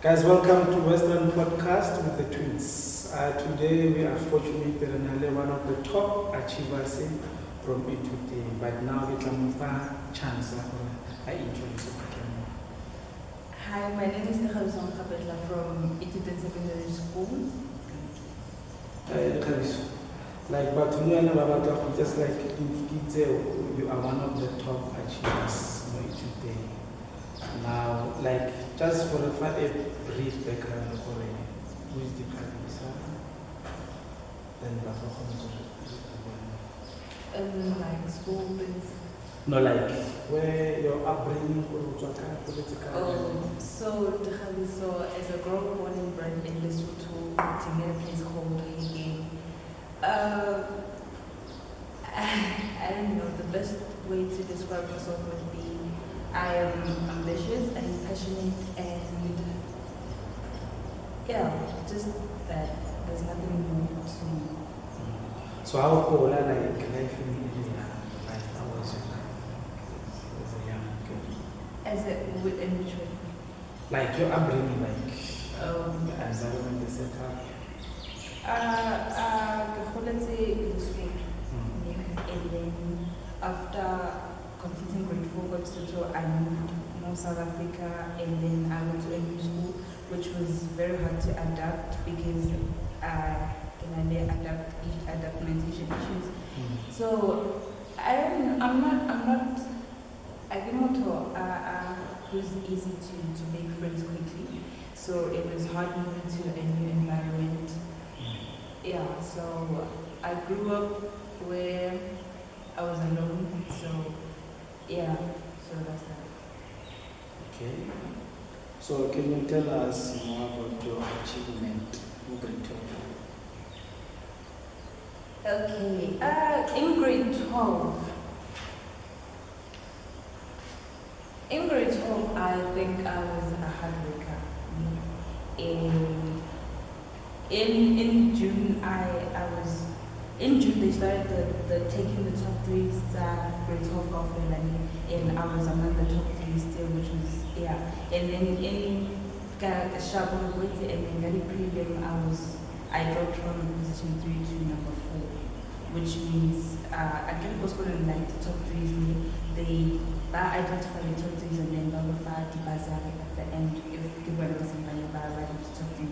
Guys, welcome to Western Podcast with the Twins. Today we are fortunate that Renale, one of the top achievers from Ithuteng, but now we can move a chance I introduce you. Hi, my name is Nkhapetla from Ithuteng Secondary School. Likhabiso. Like, but just like in detail, you are one of the top achievers in Ithuteng. Now, like, just for a brief background, who is the Likhabiso? Then Like school things. no, like where your upbringing political. So Likhabiso is a girl born and bred in Lesotho, in a place called Ithuteng. I don't know, the best way to describe myself would be I am ambitious and passionate and yeah, just that. There's nothing more to me. So how cool like life in India, like how was your life as a young girl? As a with in which way? Like your upbringing, like the environment, the setup. Let's say Lesotho. And then after completing grade 4 got to I moved to South Africa, and then I went to a new school, which was very hard to adapt because they adaptation issues. So I'm not I didn't want to who's easy to make friends quickly. So it was hard moving to a new environment. Yeah, so I grew up where I was alone, so yeah, so that's that. Okay. So can you tell us more about your achievement in grade 12? Okay, in grade 12. In grade 12, I think I was a hard worker. In June, in June they started the taking the top threes grade 12 golfing, and I was among the top three still, which was yeah. And then in Shabu and then Gadi prelim, I dropped from position 3 to number 4, which means I get postcode in like the top threes. They identify the top threes and then number 5 the Bursary at the end if the one doesn't buy right to top 3.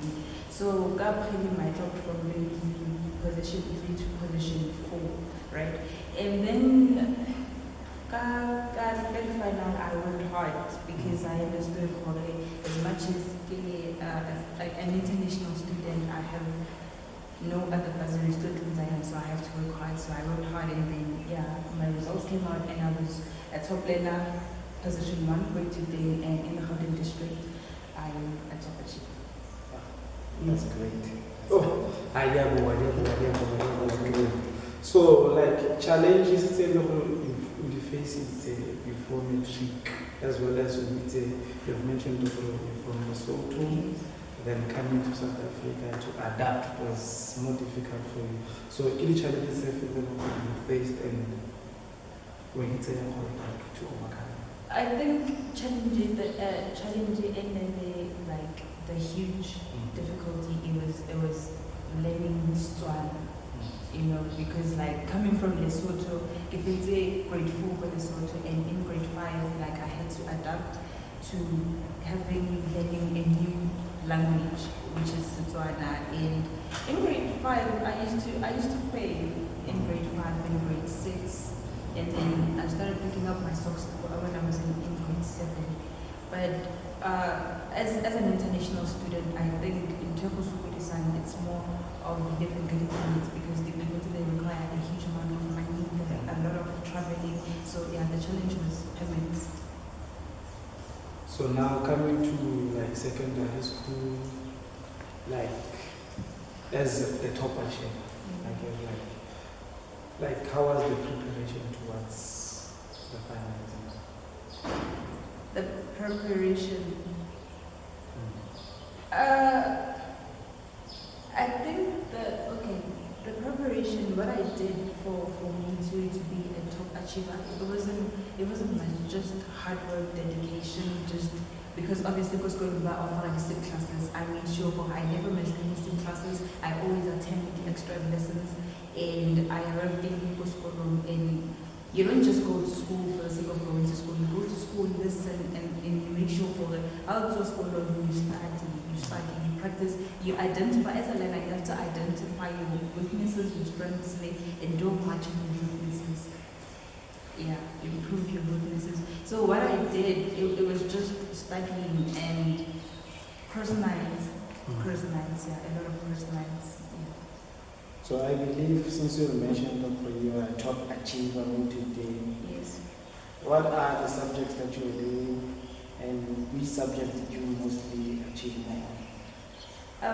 So God prelim I dropped from position 3 to position 4, right? And then guys, final I worked hard because I understood as much as like an international student, I have no other bursary students I have, so I have to work hard. So I worked hard, and then yeah, my results came out, and I was a top learner, position 1, grade 2 day, and in the Gauteng district, I am a top achiever. That's great. Oh, so like challenges you face before Matric, as well as you've mentioned you're from Lesotho, then coming to South Africa to adapt was more difficult for you. So any challenges you faced and when it's like to overcome? I think challenging and then like the huge difficulty it was learning Tswana, because like coming from Lesotho, if it's a grade 4 for Lesotho, and in grade 5 like I had to adapt to learning a new language, which is Tswana. And in grade 5 I used to fail in grade 5 and grade 6. And then I started picking up my socks when I was in grade 7. But as an international student, I think in Turkish design, it's more of different credits because they require a huge amount of money, a lot of traveling. So yeah, the challenge was immense. So now coming to like secondary school, like as a top achiever, like how was the preparation towards the final exam? The preparation. I think the preparation, what I did for me to be a top achiever, it wasn't much, just hard work, dedication, just because obviously because going to offer like SIP classes, I made sure I never missed any SIP classes. I always attended the extra lessons, and I arrived in school and you don't just go to school for the sake of going to school. You go to school, listen, and you make sure for the out of school you study, you practice, you identify as a learner. You have to identify your weaknesses, your strengths, and don't match your weaknesses. Yeah, improve your weaknesses. So what I did, it was just studying and personalize, yeah, a lot of personalize. Yeah. So I believe since you mentioned that you are a top achiever today, yes. What are the subjects that you are doing, and which subject did you mostly achieve more? I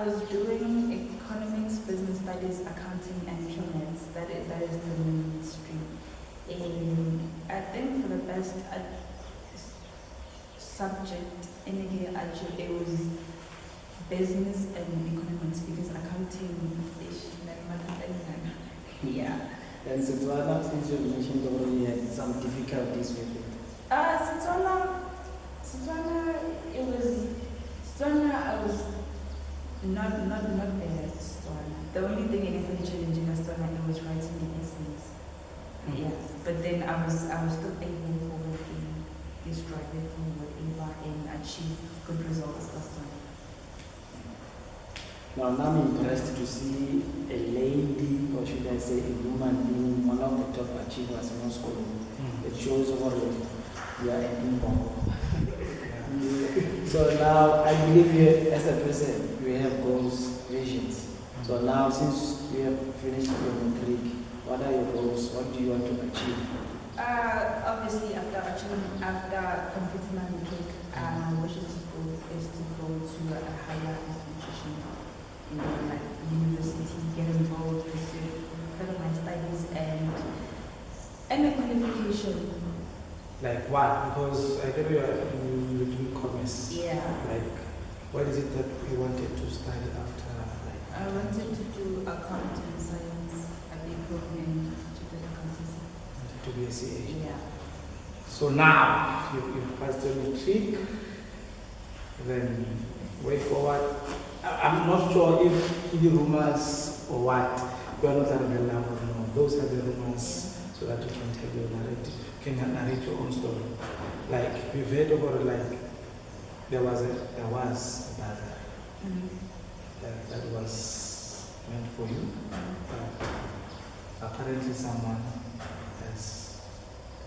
was doing economics, business studies, accounting, and finance. That is the main stream. And I think for the best subject in here, actually, it was business and economics, because accounting is yeah. And Setswana, since you mentioned already, had some difficulties with it. Setswana, I was not bad at Setswana. The only thing anything challenging at Setswana, it was writing the essays. Yeah, but then I was still able to work in this driving whatever and achieve good results last time. Now I'm impressed to see a lady, or should I say a woman, being one of the top achievers in our school. It shows what you are an import. So now I believe you, as a person, you have goals, visions. So now since you have finished your matric, what are your goals? What do you want to achieve? Obviously, after completing my matric, my wish is to go to a higher institution, like university, get involved, further my studies and my qualification. Like what? Because I know you're doing commerce. Yeah. Like, what is it that you wanted to study after? Like, I wanted to do accounting science, a big program to do accounting. to be a CA. Yeah. So now you've passed your matric. Then way forward. I'm not sure if the rumors or what. You are not available now. No, those are the rumors, so that you can tell your narrative. Can narrate your own story. Like we've heard about like there was a brother that was meant for you. Apparently someone has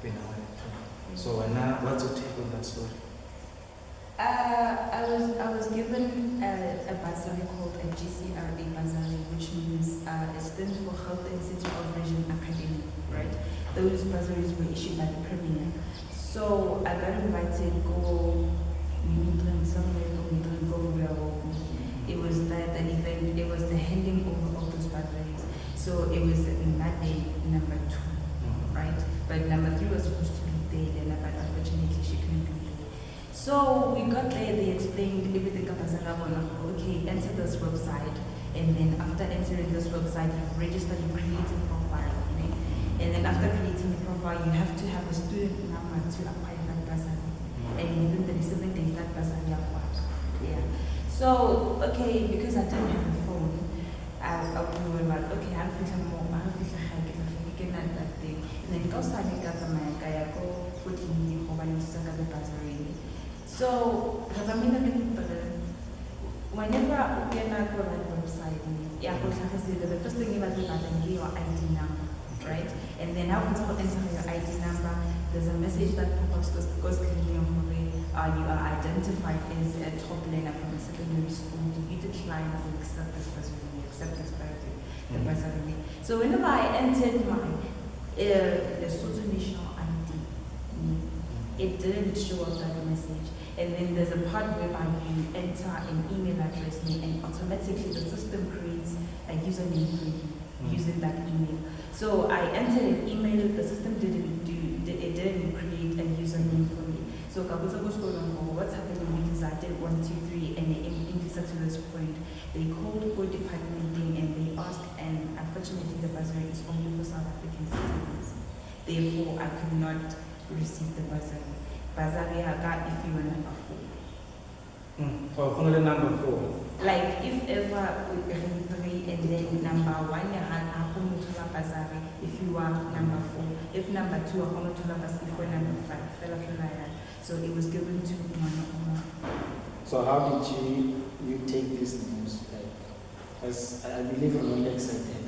been awarded to. So now what's your take on that story? I was given a bursary called a GCRA bursary, which means it stands for Ithuteng City of Vision Academy, right? Those bursaries were issued by the Premier. So I got invited, go somewhere, go where. It was the event, it was the handing over of those bursaries. So it was that day number 2, right? But number 3 was supposed to be there, but unfortunately she couldn't be there. So we got there, they explained everything about okay, enter this website, and then after entering this website, you register your creative profile, right? And then after creating the profile, you have to have a student number to apply that bursary. And within 37 days, that bursary acquired. Yeah. So, okay, because I didn't have a phone, I was like, okay, I'll fix a more, I'll fix a hike, that thing. And then go sign it, got my guy, go put in the home and the bursary. So, whenever I get on that website, the first thing you have to do is your ID number, right? And then after you enter your ID number, there's a message that pops up goes clearly on the way. You are identified as a top learner from a secondary school. Do you decline to accept this bursary? Accept this bursary. So whenever I entered my Lesotho national ID, it didn't show up that message. And then there's a part whereby you enter an email address and automatically the system creates a username for you using that email. So I entered an email, the system didn't create a username for me. So what's happening because I did 1, 2, 3 and they indicated to this point. They called all department and they asked, and unfortunately the bursary is only for South African citizens. Therefore I could not receive the bursary. Bursary if you were number 4. Or only number 4. Like if ever with grade 3 and then number 1 you had Bursary if you are number 4. If number 2 Bursary if you were number 5. So it was given to one. So how did you take this news? Like, as I believe you're really excited.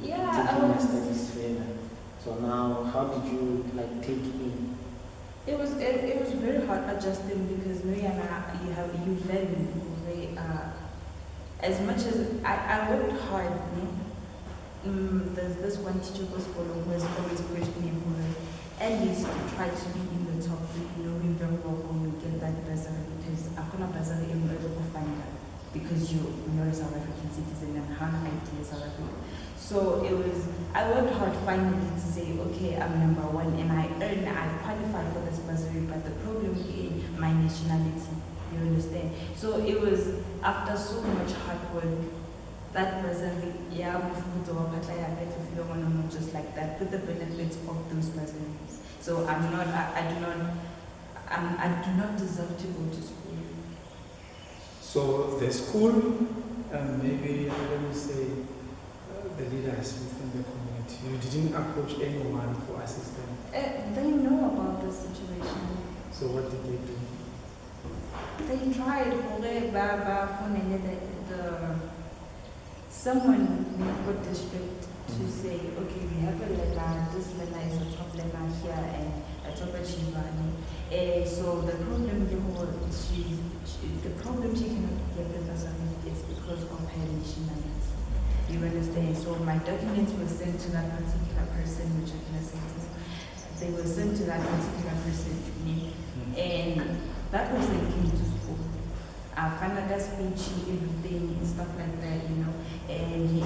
Taking my studies further. So now, how did you like take in? It was very hard adjusting because you learn as much as I worked hard. There's this one teacher who was always questioning me, at least try to be in the top 3, knowing very well when you get that bursary, because I couldn't bursary in order to find out because you're not a South African citizen and how I do South Africa. So I worked hard finally to say, okay, I'm number 1 and I qualified for this bursary, but the problem is my nationality, you understand? So it was after so much hard work, that bursary, just like that, with the benefits of those bursaries. So I do not deserve to go to school. So the school, maybe let me say, the leaders within the community, you didn't approach anyone for assistance? They know about the situation. So what did they do? They tried, someone in the district to say, okay, we have a letter, this letter is a top letter here and a top achiever. So the problem she cannot get the bursary is because of her nationality. You understand? So my documents were sent to that particular person, which I can say to. They were sent to that particular person, and that person came to school. I found out speech, everything, and stuff like that, And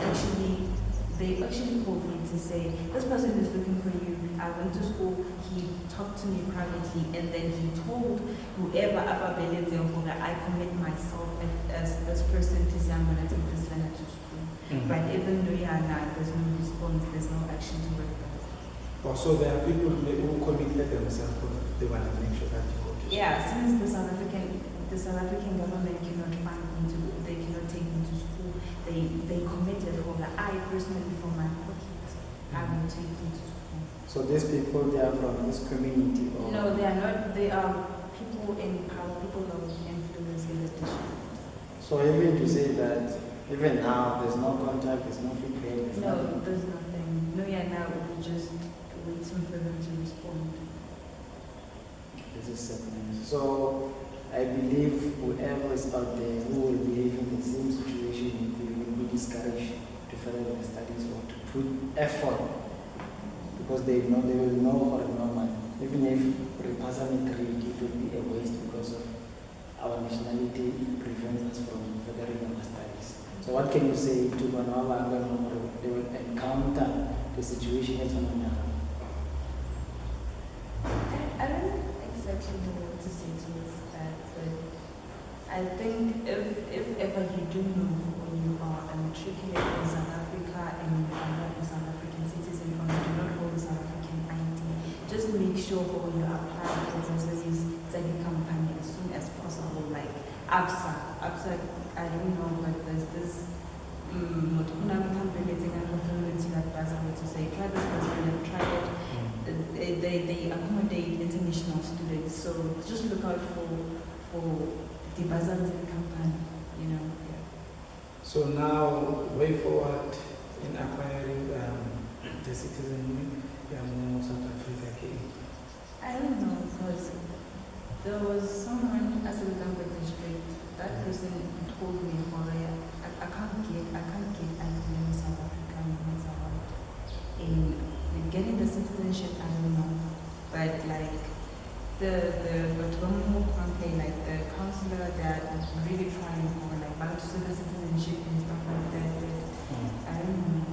they actually called me to say, this person is looking for you. I went to school, he talked to me privately, and then he told whoever I commit myself as this person to say I'm going to take this letter to school. But even though there's no response, there's no action towards that. Also, there are people who committed themselves, but they want to make sure that you go to school. Yeah, since the South African government cannot fund me they cannot take me to school. They committed I personally from my pocket, I will take you to school. So these people, they are from this community? Or? No, they are not. They are people in power, people of influence in the district. So even to say that even now there's no contact, there's no feedback? There's nothing. Now we're just waiting for them to respond. This is something. So I believe whoever is out there who will be in the same situation will be discouraged to further their studies or to put effort, because they will know or normal. Even if repass Matric, it will be a waste because of our nationality prevents us from furthering our studies. So what can you say to Banawa they will encounter the situation at home? I don't exactly know what to say towards that, but I think if ever you do know when you are a matriculate in South Africa and you are not a South African citizen or you do not hold a South African ID, just make sure when you apply for bursaries, it's a company as soon as possible, like ABSA, I don't know, but there's this to say, try this bursary, try it. They accommodate international students, so just look out for the Bursary company, Yeah. So now, way forward in acquiring the citizenship in South Africa. I don't know, because there was someone as a Likhabiso district. That person told me, I can't get ID in South Africa, in getting the citizenship, I don't know, but like the counselor that is really trying for back to the citizenship and stuff like that. I don't know.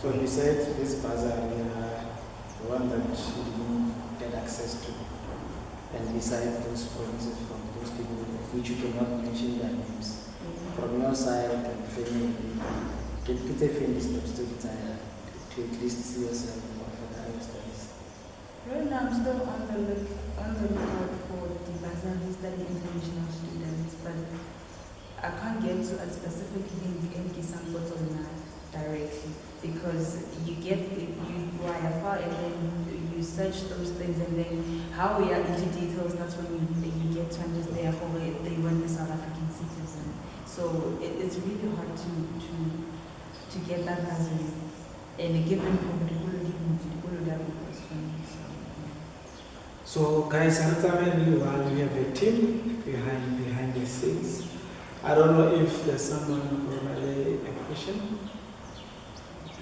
So you said this Bursary, the one that you didn't get access to, and besides those promises from those people of which you cannot mention their names, from your side and family, can you take any steps to retire, to at least see yourself for the higher studies? Right now, I'm still on the lookout for the Bursary study international students, but I can't get to a specific link in Kisangotona directly because you far and then you search those things and then how we are into details. That's when you get to understand how they were the South African citizen. So it's really hard to get that Bursary in a given probability. So guys, really well, we have a team behind the scenes. I don't know if there's someone who will lay a question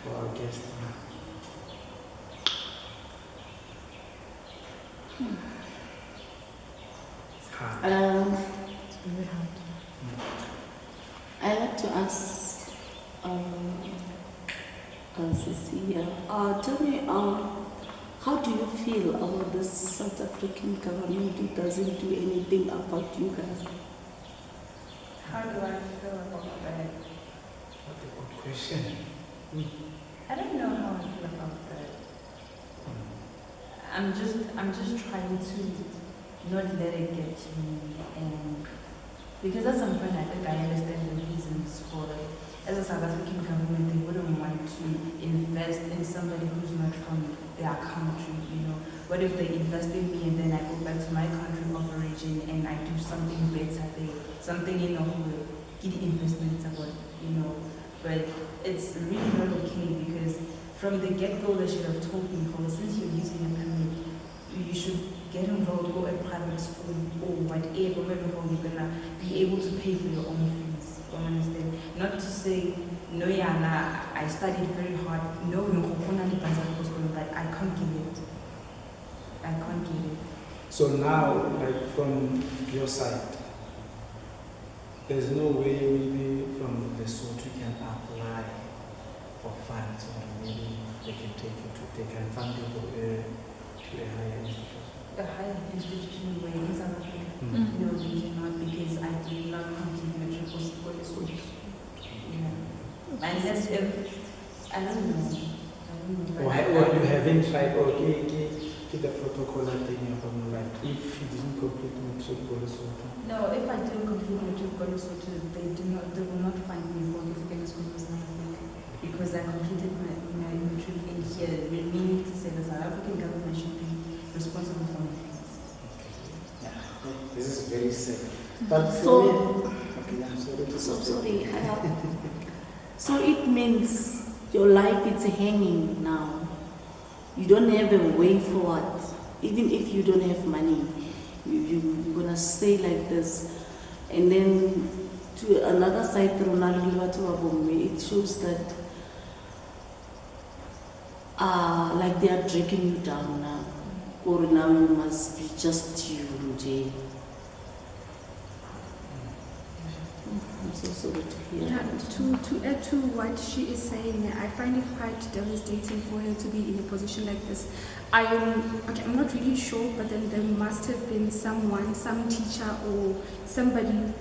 for our guest. It's hard. It's very hard. I like to ask Cecilia, tell me, how do you feel about this South African government who doesn't do anything about you guys? How do I feel about that? What a good question. I don't know how I feel about that. I'm just trying to not let it get to me, and because at some point I think I understand the reasons for it. As a South African government, they wouldn't want to invest in somebody who's not from their country, you know. What if they invest in me and then I go back to my country of origin and I do something better there, something, you know, will get investments about, you know. But it's really not okay because from the get-go they should have told me, well, since you're using a permit, you should get involved, go at private school or whatever, maybe how you're gonna be able to pay for your own fees. You understand? Not to say, no, yeah, I studied very hard. No, but I can't get it. I can't get it. So now, like from your side, there's no way maybe from the Lesotho you can apply for funds, or maybe they can fund you to a higher institution. A higher institution where in South Africa? Mm. No, they cannot because I did not complete Matric or school. Yeah. Unless if, I don't know. Or you haven't tried, or get the protocol thing, like if you didn't complete Matric or Lesotho. No, if I didn't complete Matric or Lesotho, they will not find me for the school because I completed my Matric in here, meaning to say the South African government should be responsible for my fees. Yeah, this is very sad. But So- for me, okay, I'm sorry to So stop. sorry. So it means your life is hanging now. You don't have a way forward. Even if you don't have money, you're gonna stay like this. And then to another side, it shows that like they are dragging you down now. Or now you must be just you in jail. I'm so sorry to hear Yeah, that. to add to what she is saying, I find it quite devastating for her to be in a position like this. I'm not really sure, but then there must have been someone, some teacher or somebody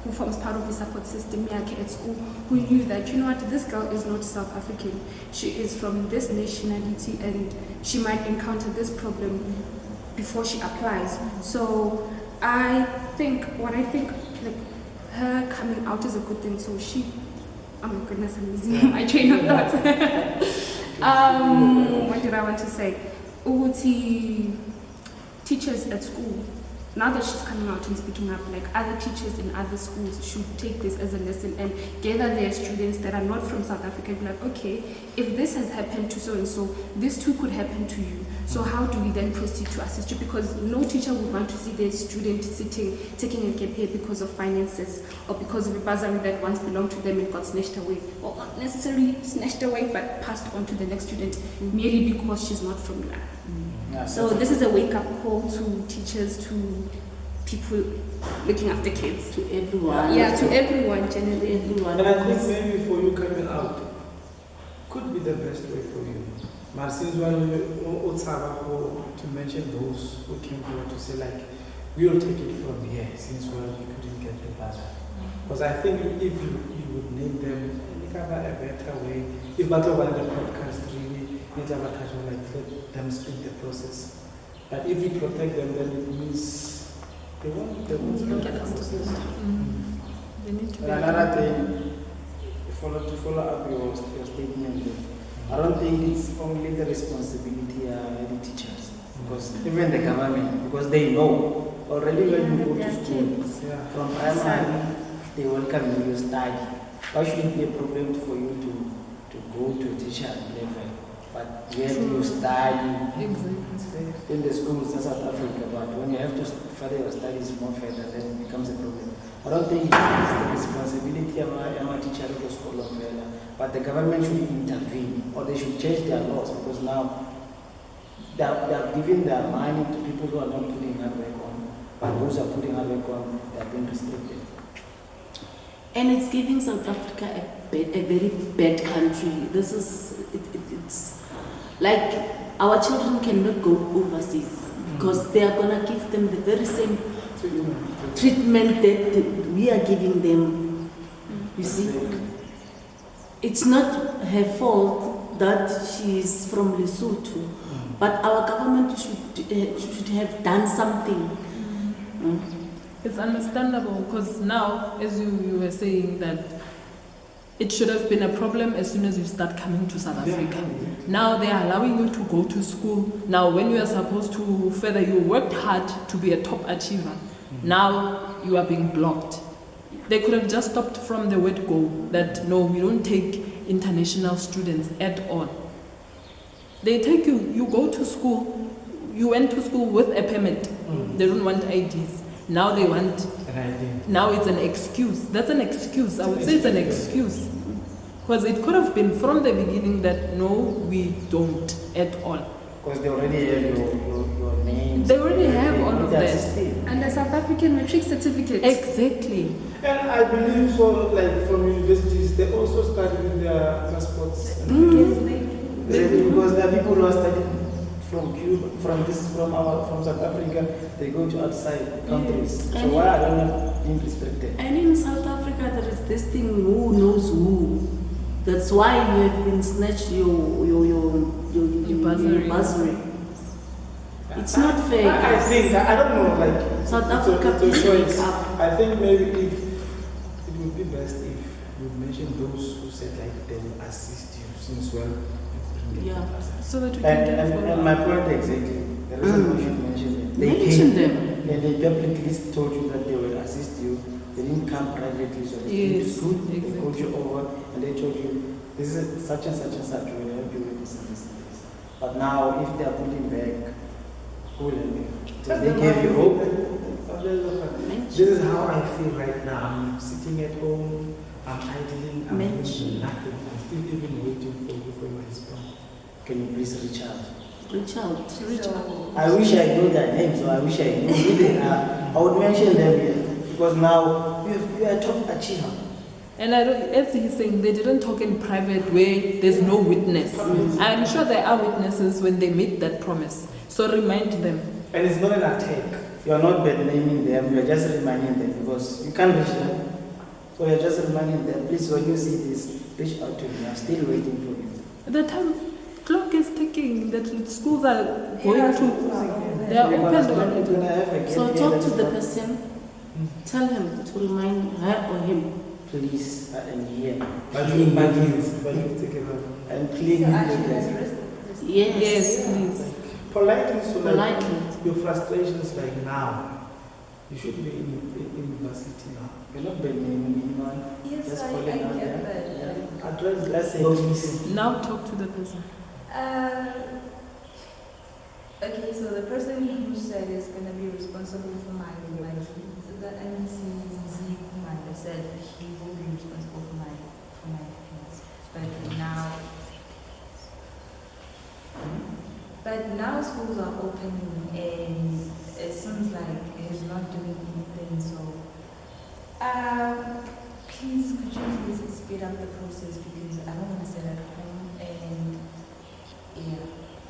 who forms part of the support system at school who knew that, you know what, this girl is not South African. She is from this nationality and she might encounter this problem before she applies. So I think like her coming out is a good thing. So she, oh my goodness, I'm losing my train of thought. What did I want to say? Uguti, teachers at school, now that she's coming out and speaking up, like other teachers in other schools should take this as a lesson and gather their students that are not from South Africa and be like, okay, if this has happened to so-and-so, this too could happen to you. So how do we then proceed to assist you? Because no teacher would want to see their student taking a gap year because of finances or because of a bursary that once belonged to them and got snatched away. Or not necessarily snatched away, but passed on to the next student merely because she's not from there. Yeah, So this is a wake-up call to teachers, to people looking after kids. To everyone. Yeah, to everyone, generally. Everyone. And I think maybe for you coming out could be the best way for you. But since when to mention those who came forward to say like, we'll take it from here since we couldn't get the buzzer. Because I think if you would name them, a better way. If Battle wanted the podcast really let them speed the process. But if we protect them, then it means they won't speed the process. They need to be. And another thing, to follow up your statement, I don't think it's only the responsibility of the teachers, because even the government, because they know already when you go to school, from primary, they welcome you, you study. Why should it be a problem for you to go to a teacher level? But where do you study? Exactly. In the schools in South Africa, but when you have to further your studies more further, then it becomes a problem. I don't think it's the responsibility of my teacher to school of further, but the government should intervene, or they should change their laws, because now they are giving their money to people who are not putting hard work on, but those who are putting hard work on, they are being restricted. And it's giving South Africa a very bad country. This is, it's like our children cannot go overseas because they are going to give them the very same treatment that we are giving them. You see? It's not her fault that she is from Lesotho, but our government should have done something. It's understandable because now, as you were saying, that it should have been a problem as soon as you start coming to South Africa. Now they are allowing you to go to school. Now when you are supposed to further, you worked hard to be a top achiever. Now you are being blocked. They could have just stopped from the word go, that no, we don't take international students at all. They take you go to school, you went to school with a permit. They don't want IDs. Now they want an idea. Now it's an excuse. That's an excuse. I would say it's an excuse. Because it could have been from the beginning that no, we don't at all. Because they already have your names. They already have all of that. And the South African Matric certificate. Exactly. And I believe so, like from universities, they also start with their passports. Because there are people who are studying from Cuba, from South Africa, they go to outside countries. So why are they not being restricted? And in South Africa, there is this thing, who knows who. That's why you have been snatched your bursary. It's not fair. I think, I don't know, like South Africa, it's a wake choice. up. I think maybe if it would be best if you mention those who said like they will assist you since Yeah. So that we can get And my point exactly, the reason why you should mention it. They Mention came, them. and they publicly told you that they will assist you. They didn't come privately, so they came to school, they called you over, and they told you, this is such and such and such, we will help you with this and this and this. But now, if they are pulling back, who will help you? So they gave you hope. This is how I feel right now. I'm sitting at home, I'm idling, I'm doing nothing. I'm still even waiting for you for your response. Can you please reach out? Reach out. I wish I knew their names, or I wish I knew who they are. I would mention them here, because now you are a top achiever. And I don't, as he's saying, they didn't talk in private where there's no witness. I'm sure there are witnesses when they made that promise. So remind them. And it's not an attack. You are not bad naming them, you are just reminding them, because you can't reach them. So you are just reminding them, please, when you see this, reach out to me. I'm still waiting for you. The time clock is ticking, that schools are going to, they are open already. So talk to the person, tell him to remind her or him. Please, I am here. But you take it out. And clean Yes. Please. Politely, so like Politely. your frustrations like now. You should be in university now. You're not bad naming anyone. Yes, Just I call it out get there. that. Address, let's say, those missing. Now talk to the person. Okay, so the person who said is going to be responsible for my fees, the NCZ commander said he will be responsible for my fees. But now schools are opening and it seems like he's not doing anything. So please, could you please speed up the process, because I don't want to sit at home. And yeah,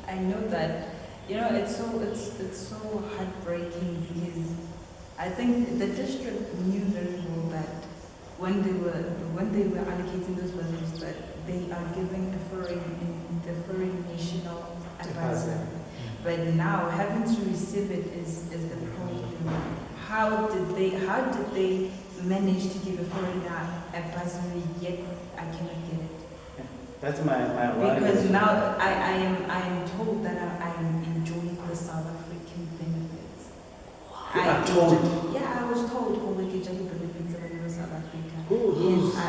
I know that, you know, it's so heartbreaking, because I think the district knew very well that when they were allocating those budgets, that they are giving the foreign national advisor. But now having to receive it is the problem. How did they manage to give a foreign advisory yet I cannot get it? That's my worry. Because now I am told that I am enjoying the South African benefits. You are told? Yeah, I was told all the benefits of South Africa. Who? I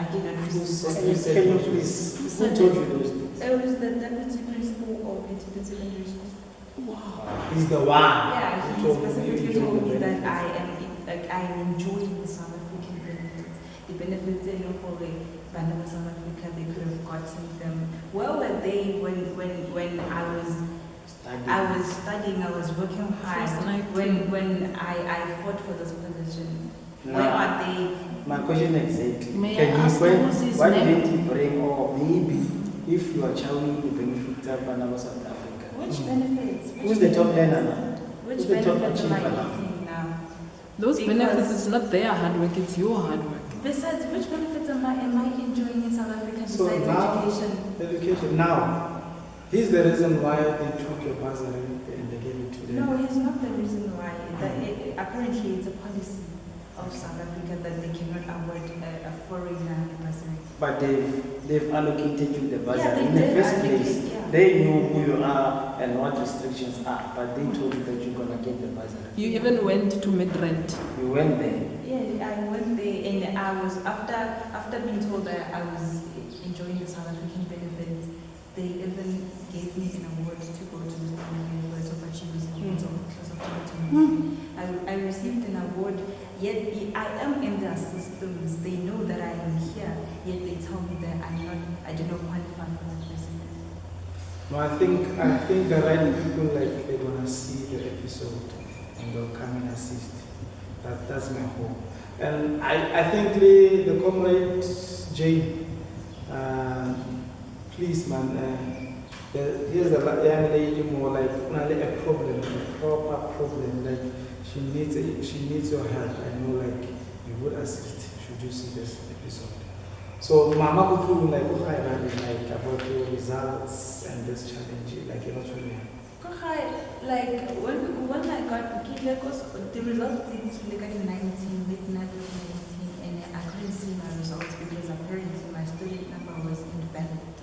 cannot receive. Can you please? Who told you those things? It was the deputy principal of Ithuteng Secondary School. He's the one. Yeah, who he told you specifically you told me enjoy the that benefits. I am enjoying the South African benefits. The benefits they know for the Band of South Africa, they could have gotten them. Where were they when I was studying, I was working hard, when I fought for this position? No. Where are they? My question exactly. May Can I you ask when, who's his why name? didn't you bring, or maybe if you are challenging the benefits of Banana South Africa? Which benefits? Who's the top earner now? Which Who's the top benefits am I achiever now? getting now? Those Because- benefits, it's not their hard work, it's your hard work. Besides, which benefits am I enjoying in South Africa So besides now- education? Education. Now, here's the reason why they took your bursary and they gave it to them. No, it's not the reason why. Apparently, it's a policy of South Africa that they cannot award a foreigner bursary. But they've allocated you the Yeah, bursary they in the did first allocate, place. yeah. They knew who you are and what restrictions are, but they told you that you're gonna get the bursary. You even went to mid-rent. You went there. Yeah, I went there and I was, after being told that I was enjoying the South African benefits, they even gave me an award to go to the University of Achievers in class of 2020. I received an award, yet I am in their systems. They know that I am here, yet they tell me that I do not qualify for that person. No, I think the right people, like, they're gonna see the episode and they'll come and assist. That's my hope. And I think the comrade Jane, please, man. Here's the young lady more like only a problem, a proper problem. Like she needs your help. I know, like you would assist. Should you see this episode? So, Mama Kuku, like about your results and this challenge, like you're not really. Like when I got the results didn't like in 19, midnight of 19, and I couldn't see my results because apparently my student number was invalid.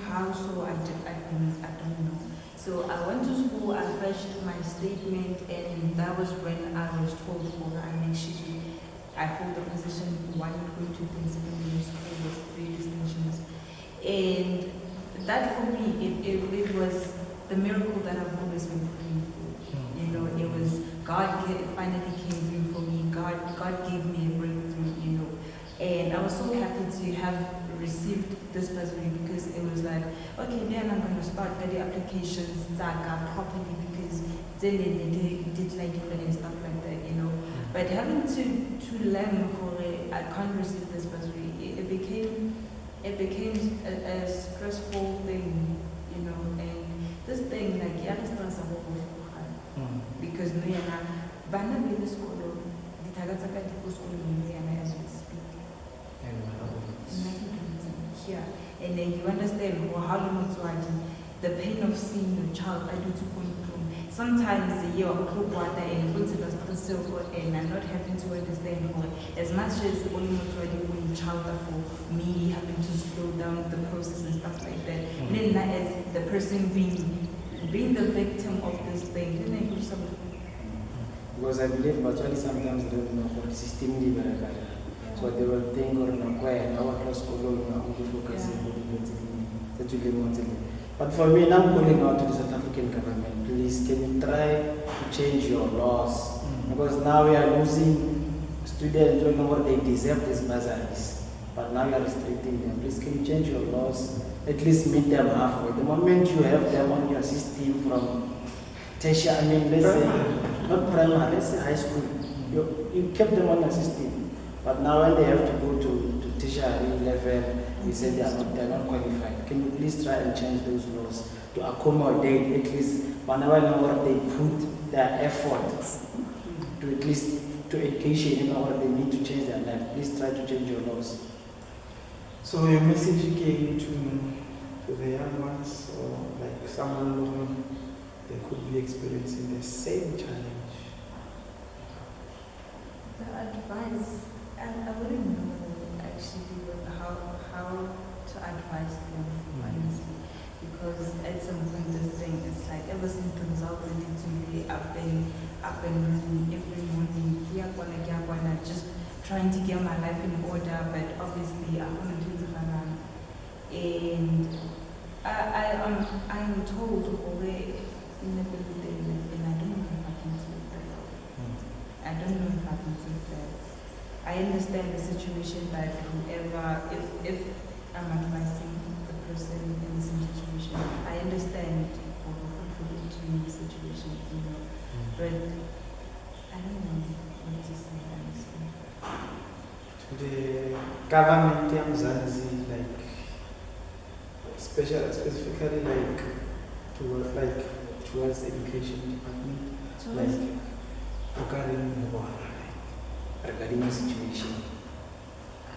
How so? I don't know. So I went to school, I fetched my statement, and that was when I was told, I hold the position 1 going to the secondary school with 3 distinctions. And that for me, it was the miracle that I've always been praying for. You know, it was God finally came through for me. God gave me a breakthrough, you know. And I was so happy to have received this bursary because it was like, okay, then I'm going to start getting applications that got properly because then they did like different and stuff like that, you know. But having to learn I can't receive this bursary, it became a stressful thing, you know. And this thing, like, yeah, it's not so because no, yeah, bana be school, the Tagataka school, as we speak. Here. And then you understand how long the pain of seeing your child I do to go through. Sometimes you're water and put it as silver and I'm not having to understand more. As much as only when child for me having to slow down the process and stuff like that. Then as the person being the victim of this thing, then I do something. Because I believe but only sometimes they don't know what the system is. So they will think or acquire our cross colonial focus. But for me, now I'm calling out to the South African government, please can you try to change your laws? Because now we are losing students who know what they deserve these bursaries. But now you are restricting them. Please can you change your laws? At least meet them halfway. The moment you have them on your system from tertiary, I mean let's say not primary, let's say high school, you kept them on your system. But now when they have to go to tertiary level, they say they are not qualified. Can you please try and change those laws to accommodate at least whenever they put their efforts to at least to education, you know, or they need to change their life, please try to change your laws. So your message again to the young ones, or like someone who they could be experiencing the same challenge? The advice, I wouldn't know actually how to advise them, honestly, because at some point this thing is like ever since the result to me, I've been up and running every morning, just trying to get my life in order, but obviously I want to do the and I am told away in the building, and I don't know if I can take that. I don't know if I can take that. I understand the situation that whoever, if I'm advising the person in the same situation, I understand or hopefully to in the situation, you know, but I don't know what to say, honestly. The government Mzansi, like specifically like towards education department, regarding the situation.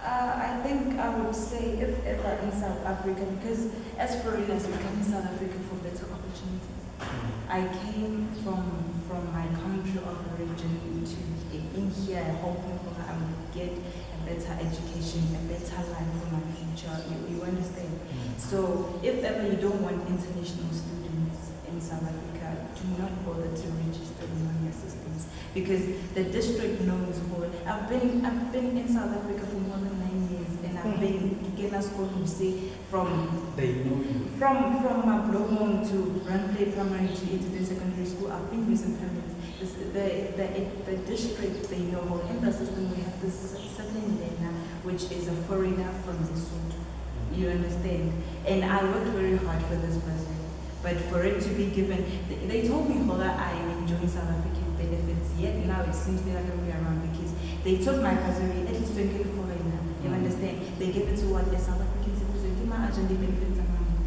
I think I would say if ever in South Africa, because as foreigners we come in South Africa for better opportunities. I came from my country of origin to in here hoping for I would get a better education, a better life for my future. You understand? So if ever you don't want international students in South Africa, do not bother to register in your systems, because the district knows what I've been in South Africa for more than 9 years, and I've been in a school who say from Mablomo to Randplay Primary to Ithuteng Secondary School. I've been using permits. The district, they know, in the system we have this certain learner which is a foreigner from Lesotho. You understand? And I worked very hard for this person. But for it to be given, they told me that I am enjoying South African benefits, yet now it seems the other way around, because they took my bursary, at least 20 foreigner. You understand? They gave it to what the South African citizen, give my agenda benefits and money.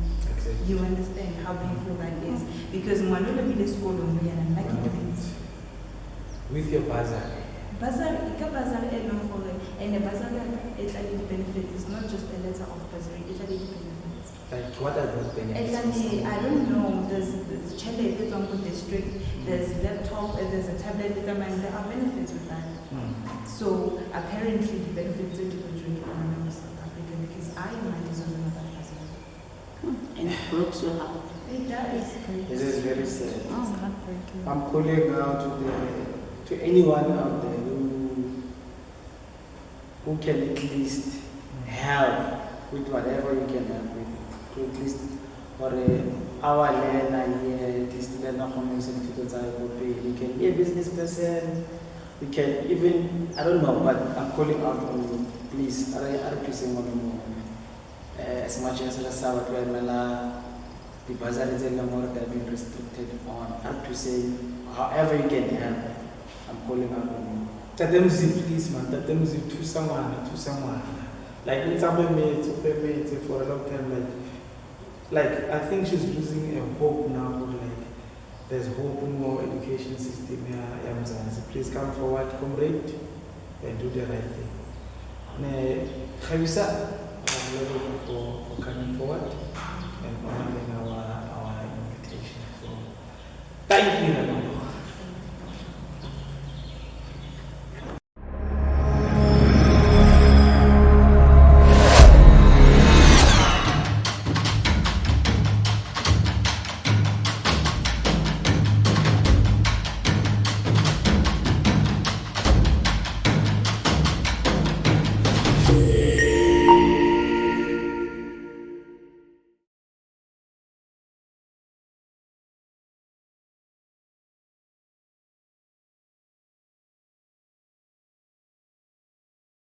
You understand how painful that is? Because Manolo Mille School and like with your bursary. Bursary, and the bursary Italy benefits is not just a letter of bursary, Italy benefits. Like what are those benefits? Italy, I don't know, there's Chile district, there's laptop, there's a tablet, there are benefits with that. So apparently the benefits are different in South Africa, because I might as well another person. And it breaks your heart. It does. This is very sad. It's heartbreaking. I'm calling out to anyone out there who can at least help with whatever you can help with. To at least for our learner here, at least learn how you can be a business person. You can even, I don't know, but I'm calling out on you. Please, as much as the bursaries and more that have been restricted on, up to say, however you can help, I'm calling out on you. Tatemzi, please, man. Tatemzi to someone. Like in some mates for a long time. Like I think she's losing a hope now. Like there's hope in more education system here. Please come forward, comrade, and do the right thing. Likhabiso, I'm looking for coming forward and honoring our invitation. So thank you.